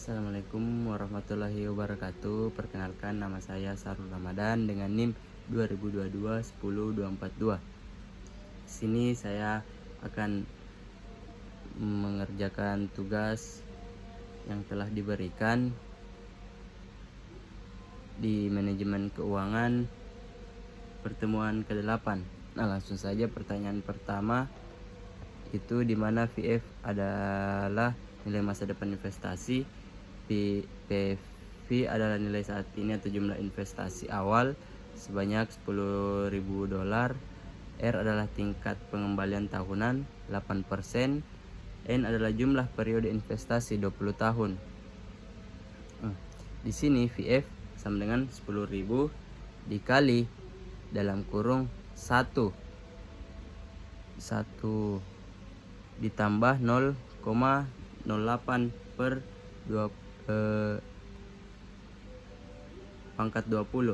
Assalamualaikum warahmatullahi wabarakatuh. Perkenalkan, nama saya Sarul Ramadan dengan NIM 2022 10242. Sini saya akan mengerjakan tugas yang telah diberikan di manajemen keuangan pertemuan ke-8. Nah, langsung saja pertanyaan pertama, itu di mana VF adalah nilai masa depan investasi, PV adalah nilai saat ini atau jumlah investasi awal sebanyak $10.000, R adalah tingkat pengembalian tahunan 8%, N adalah jumlah periode investasi 20 tahun. Di sini VF sama dengan 10.000 dikali dalam kurung 1 ditambah 0,08 per 20.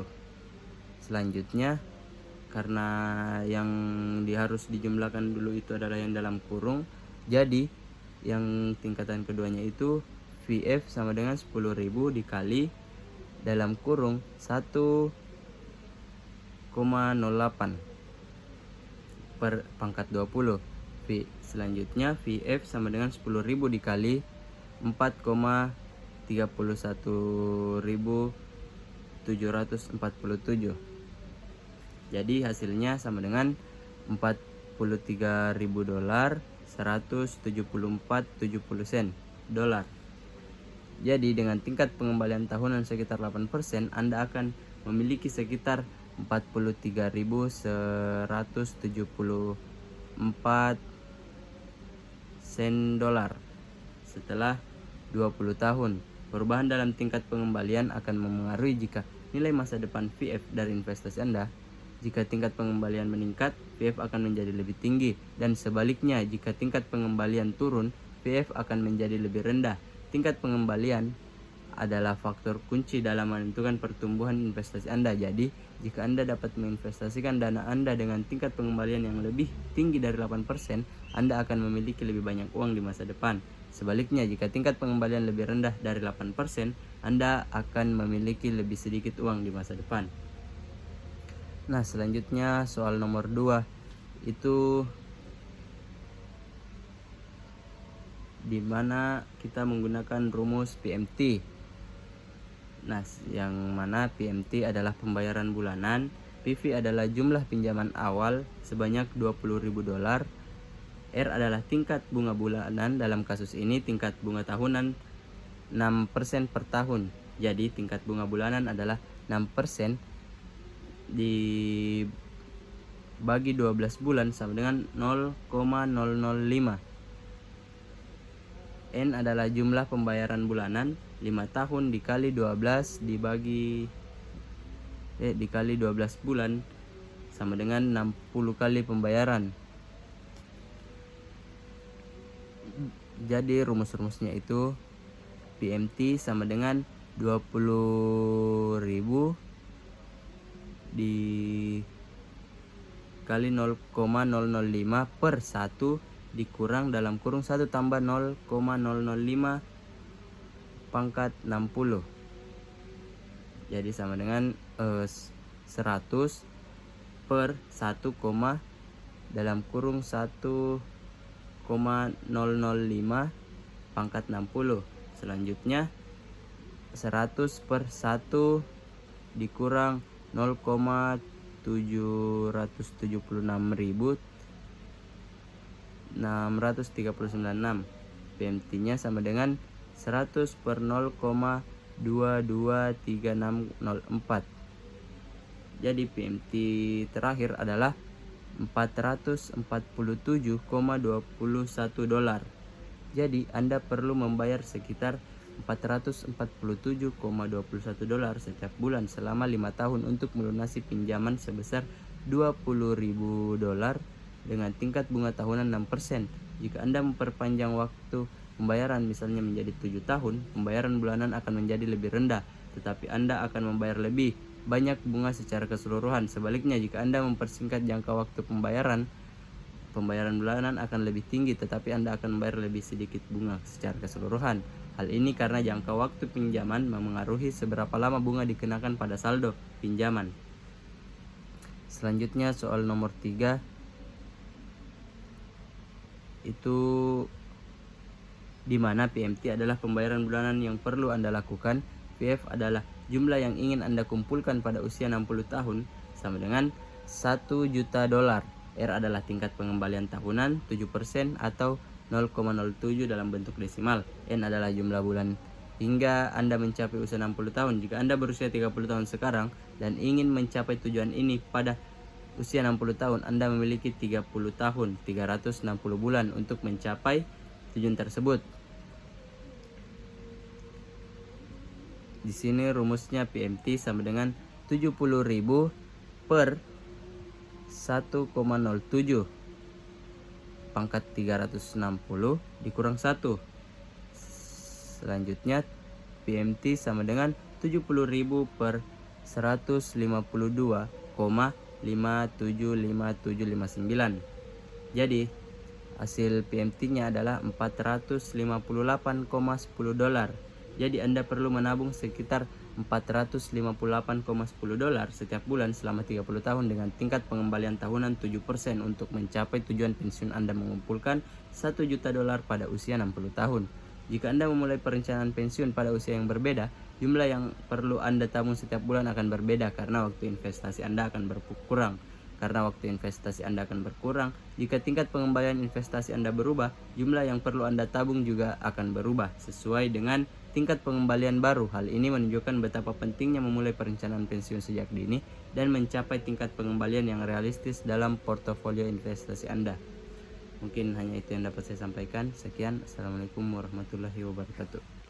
Selanjutnya, karena yang harus dijumlahkan dulu itu adalah yang dalam kurung, jadi yang tingkatan keduanya itu VF sama dengan 10.000 dikali dalam kurung 1,08 per pangkat 20. Selanjutnya VF sama dengan 10.000 dikali 4,31.747. Jadi hasilnya sama dengan $43.000, 174.70 sen dolar. Jadi dengan tingkat pengembalian tahunan sekitar 8%, Anda akan memiliki sekitar 43.174 sen dolar setelah 20 tahun. Perubahan dalam tingkat pengembalian akan memengaruhi jika nilai masa depan VF dari investasi Anda. Jika tingkat pengembalian meningkat, VF akan menjadi lebih tinggi, dan sebaliknya jika tingkat pengembalian turun, VF akan menjadi lebih rendah. Tingkat pengembalian adalah faktor kunci dalam menentukan pertumbuhan investasi Anda. Jadi, jika Anda dapat menginvestasikan dana Anda dengan tingkat pengembalian yang lebih tinggi dari 8%, Anda akan memiliki lebih banyak uang di masa depan. Sebaliknya, jika tingkat pengembalian lebih rendah dari 8%, Anda akan memiliki lebih sedikit uang di masa depan. Nah, selanjutnya soal nomor 2 itu di mana kita menggunakan rumus PMT. Nah, yang mana PMT adalah pembayaran bulanan, PV adalah jumlah pinjaman awal sebanyak $20.000, R adalah tingkat bunga bulanan, dalam kasus ini tingkat bunga tahunan 6% per tahun. Jadi tingkat bunga bulanan adalah 6% dibagi 12 bulan sama dengan 0,005. N adalah jumlah pembayaran bulanan, 5 tahun dikali 12 dikali 12 bulan sama dengan 60 kali pembayaran. Jadi rumus-rumusnya itu PMT sama dengan 20.000 dikali 0,005 per 1 dikurang dalam kurung 1 tambah 0,005 pangkat 60. Jadi sama dengan 100 per 1, dalam kurung 1,005 pangkat 60. Selanjutnya 100 per 1 dikurang 0,776.639,6. PMT-nya sama dengan 100 per 0,223604. Jadi PMT terakhir adalah $447,21. Jadi Anda perlu membayar sekitar $447,21 setiap bulan selama 5 tahun untuk melunasi pinjaman sebesar $20.000 dengan tingkat bunga tahunan 6%. Jika Anda memperpanjang waktu pembayaran misalnya menjadi 7 tahun, pembayaran bulanan akan menjadi lebih rendah, tetapi Anda akan membayar lebih banyak bunga secara keseluruhan. Sebaliknya, jika Anda mempersingkat jangka waktu pembayaran bulanan akan lebih tinggi, tetapi Anda akan membayar lebih sedikit bunga secara keseluruhan. Hal ini karena jangka waktu pinjaman memengaruhi seberapa lama bunga dikenakan pada saldo pinjaman. Selanjutnya soal nomor 3 itu di mana PMT adalah pembayaran bulanan yang perlu Anda lakukan. VF adalah jumlah yang ingin Anda kumpulkan pada usia 60 tahun sama dengan 1 juta dolar. R adalah tingkat pengembalian tahunan 7% atau 0,07 dalam bentuk desimal. N adalah jumlah bulan hingga Anda mencapai usia 60 tahun. Jika Anda berusia 30 tahun sekarang dan ingin mencapai tujuan ini pada usia 60 tahun, Anda memiliki 30 tahun, 360 bulan untuk mencapai tujuan tersebut. Di sini rumusnya PMT sama dengan 70.000 per 1,07 pangkat 360 dikurang 1. Selanjutnya PMT sama dengan 70.000 per 150,575759. Jadi hasil PMT-nya adalah 458,10 dolar. Jadi Anda perlu menabung sekitar 458,10 dolar setiap bulan selama 30 tahun dengan tingkat pengembalian tahunan 7% untuk mencapai tujuan pensiun Anda mengumpulkan 1 juta dolar pada usia 60 tahun. Jika Anda memulai perencanaan pensiun pada usia yang berbeda, jumlah yang perlu Anda tabung setiap bulan akan berbeda karena waktu investasi Anda akan berkurang. Jika tingkat pengembalian investasi Anda berubah, jumlah yang perlu Anda tabung juga akan berubah sesuai dengan tingkat pengembalian baru. Hal ini menunjukkan betapa pentingnya memulai perencanaan pensiun sejak dini dan mencapai tingkat pengembalian yang realistis dalam portofolio investasi Anda. Mungkin hanya itu yang dapat saya sampaikan. Sekian, Assalamualaikum warahmatullahi wabarakatuh.